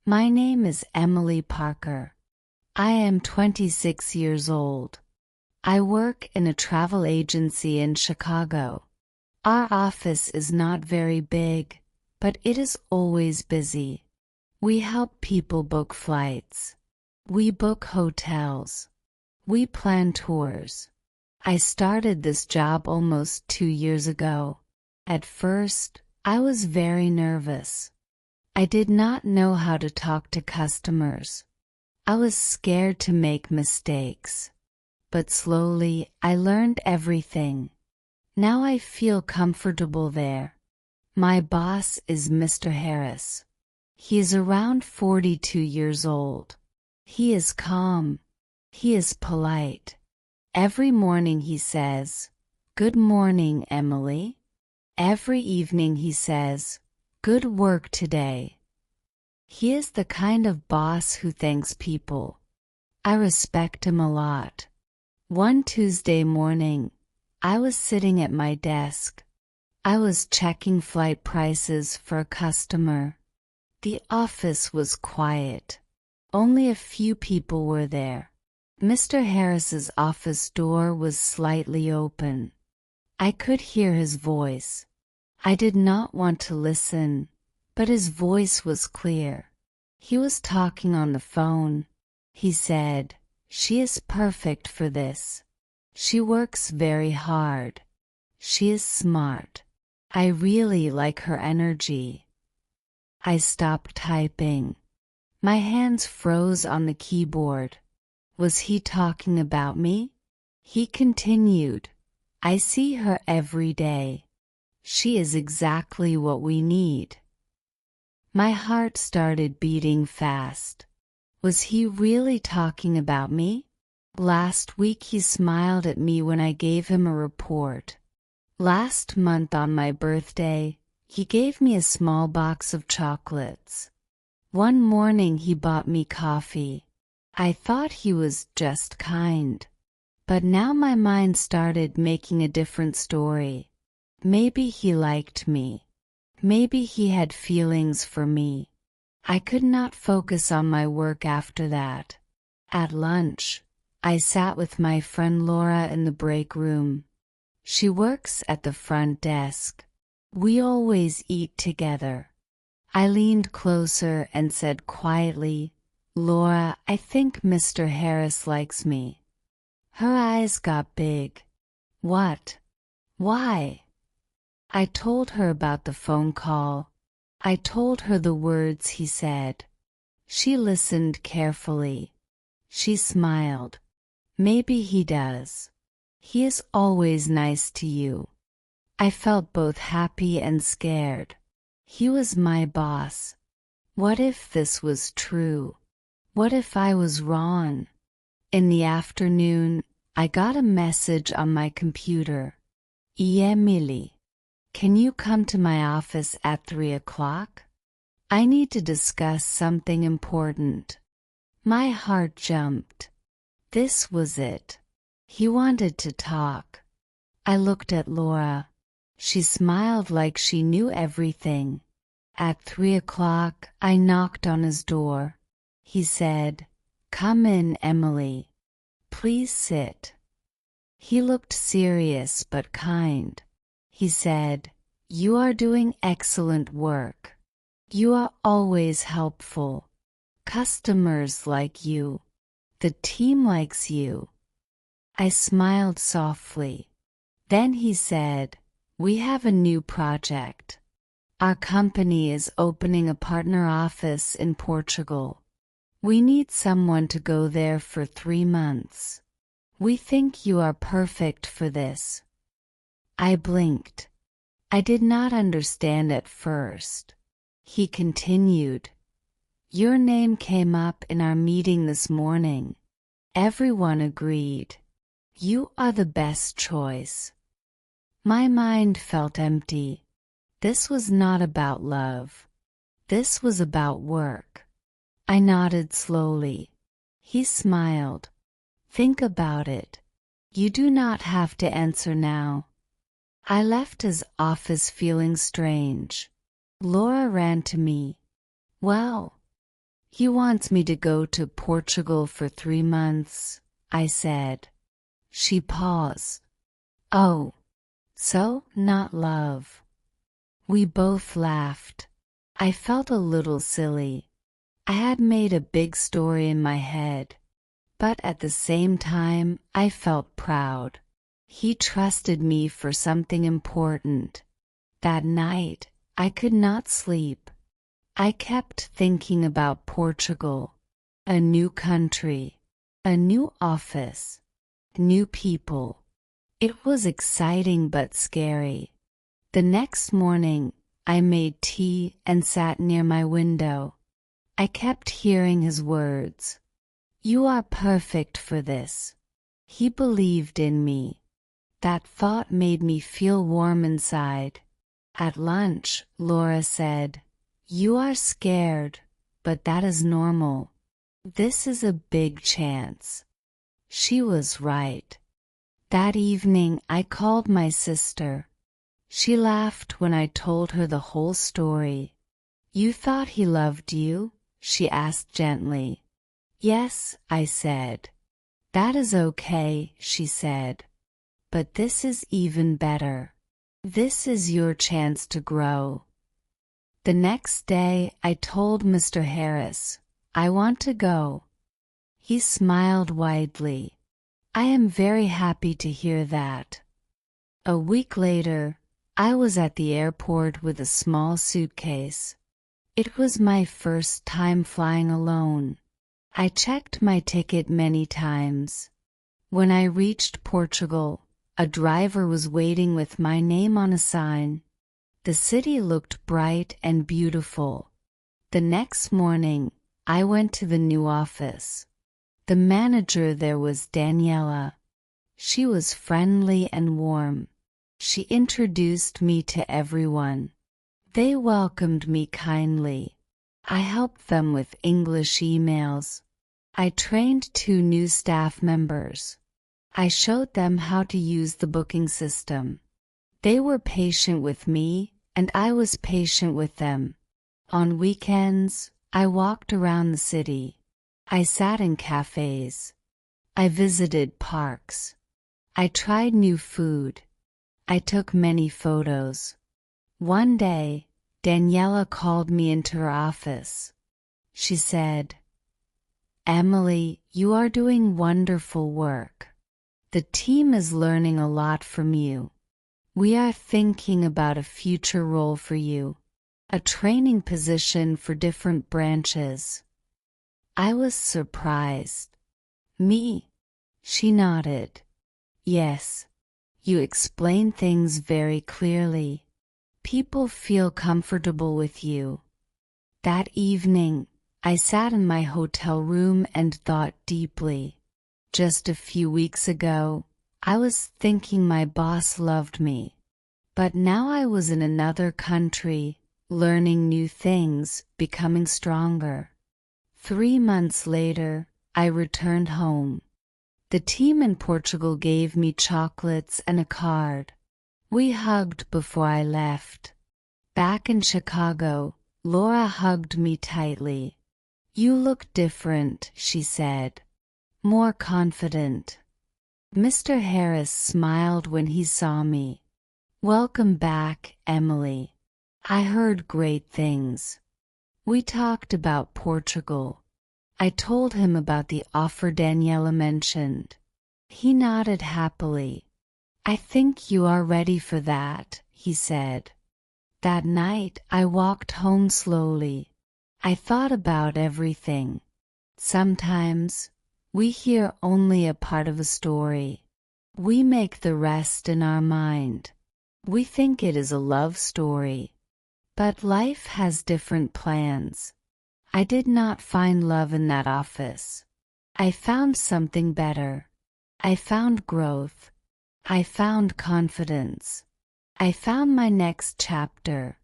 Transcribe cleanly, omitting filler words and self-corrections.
My name is Emily Parker. I am 26 years old. I work in a travel agency in Chicago. Our office is not very big, but it is always busy. We help people book flights. We book hotels. We plan tours. I started this job almost 2 years ago. At first, I was very nervous. I did not know how to talk to customers. I was scared to make mistakes. But slowly, I learned everything. Now I feel comfortable there. My boss is Mr. Harris. He is around 42 years old. He is calm. He is polite. Every morning he says, "Good morning, Emily." Every evening he says, "Good work today." He is the kind of boss who thanks people. I respect him a lot. One Tuesday morning, I was sitting at my desk. I was checking flight prices for a customer. The office was quiet. Only a few people were there. Mr. Harris's office door was slightly open. I could hear his voice. I did not want to listen, but his voice was clear. He was talking on the phone. He said, "She is perfect for this. She works very hard. She is smart. I really like her energy." I stopped typing. My hands froze on the keyboard. Was he talking about me? He continued, "I see her every day. She is exactly what we need." My heart started beating fast. Was he really talking about me? Last week he smiled at me when I gave him a report. Last month on my birthday, he gave me a small box of chocolates. One morning he bought me coffee. I thought he was just kind. But now my mind started making a different story. Maybe he liked me. Maybe he had feelings for me. I could not focus on my work after that. At lunch, I sat with my friend Laura in the break room. She works at the front desk. We always eat together. I leaned closer and said quietly, "Laura, I think Mr. Harris likes me." Her eyes got big. "What? Why?" I told her about the phone call. I told her the words he said. She listened carefully. She smiled. "Maybe he does. He is always nice to you." I felt both happy and scared. He was my boss. What if this was true? What if I was wrong? In the afternoon, I got a message on my computer. "Emily, can you come to my office at 3 o'clock? I need to discuss something important." My heart jumped. This was it. He wanted to talk. I looked at Laura. She smiled like she knew everything. At 3 o'clock, I knocked on his door. He said, "Come in, Emily. Please sit." He looked serious but kind. He said, "You are doing excellent work. You are always helpful. Customers like you. The team likes you." I smiled softly. Then he said, "We have a new project. Our company is opening a partner office in Portugal. We need someone to go there for 3 months. We think you are perfect for this." I blinked. I did not understand at first. He continued, "Your name came up in our meeting this morning. Everyone agreed. You are the best choice." My mind felt empty. This was not about love. This was about work. I nodded slowly. He smiled. "Think about it. You do not have to answer now." I left his office feeling strange. Laura ran to me. "Well, He wants me to go to Portugal for 3 months, I said. She paused. Oh, so not love. We both laughed. I felt a little silly. I had made a big story in my head, but at the same time I felt proud. He trusted me for something important. That night, I could not sleep. I kept thinking about Portugal. A new country, a new office, new people. It was exciting but scary. The next morning, I made tea and sat near my window. I kept hearing his words. You are perfect for this. He believed in me. That thought made me feel warm inside. At lunch, Laura said, You are scared, but that is normal. This is a big chance. She was right. That evening I called my sister. She laughed when I told her the whole story. You thought he loved you? She asked gently. Yes, I said. That is okay, she said. But this is even better. This is your chance to grow. The next day I told Mr. Harris, I want to go. He smiled widely. I am very happy to hear that. A week later, I was at the airport with a small suitcase. It was my first time flying alone. I checked my ticket many times. When I reached Portugal, a driver was waiting with my name on a sign. The city looked bright and beautiful. The next morning, I went to the new office. The manager there was Daniela. She was friendly and warm. She introduced me to everyone. They welcomed me kindly. I helped them with English emails. I trained 2 new staff members. I showed them how to use the booking system. They were patient with me, and I was patient with them. On weekends, I walked around the city. I sat in cafes. I visited parks. I tried new food. I took many photos. One day, Daniela called me into her office. She said, Emily, you are doing wonderful work. The team is learning a lot from you. We are thinking about a future role for you, a training position for different branches. I was surprised. Me? She nodded. Yes. You explain things very clearly. People feel comfortable with you. That evening, I sat in my hotel room and thought deeply. Just a few weeks ago, I was thinking my boss loved me. But now I was in another country, learning new things, becoming stronger. 3 months later, I returned home. The team in Portugal gave me chocolates and a card. We hugged before I left. Back in Chicago, Laura hugged me tightly. You look different, she said. More confident. Mr. Harris smiled when he saw me. Welcome back, Emily. I heard great things. We talked about Portugal. I told him about the offer Daniela mentioned. He nodded happily. I think you are ready for that, he said. That night I walked home slowly. I thought about everything. Sometimes, we hear only a part of a story. We make the rest in our mind. We think it is a love story. But life has different plans. I did not find love in that office. I found something better. I found growth. I found confidence. I found my next chapter.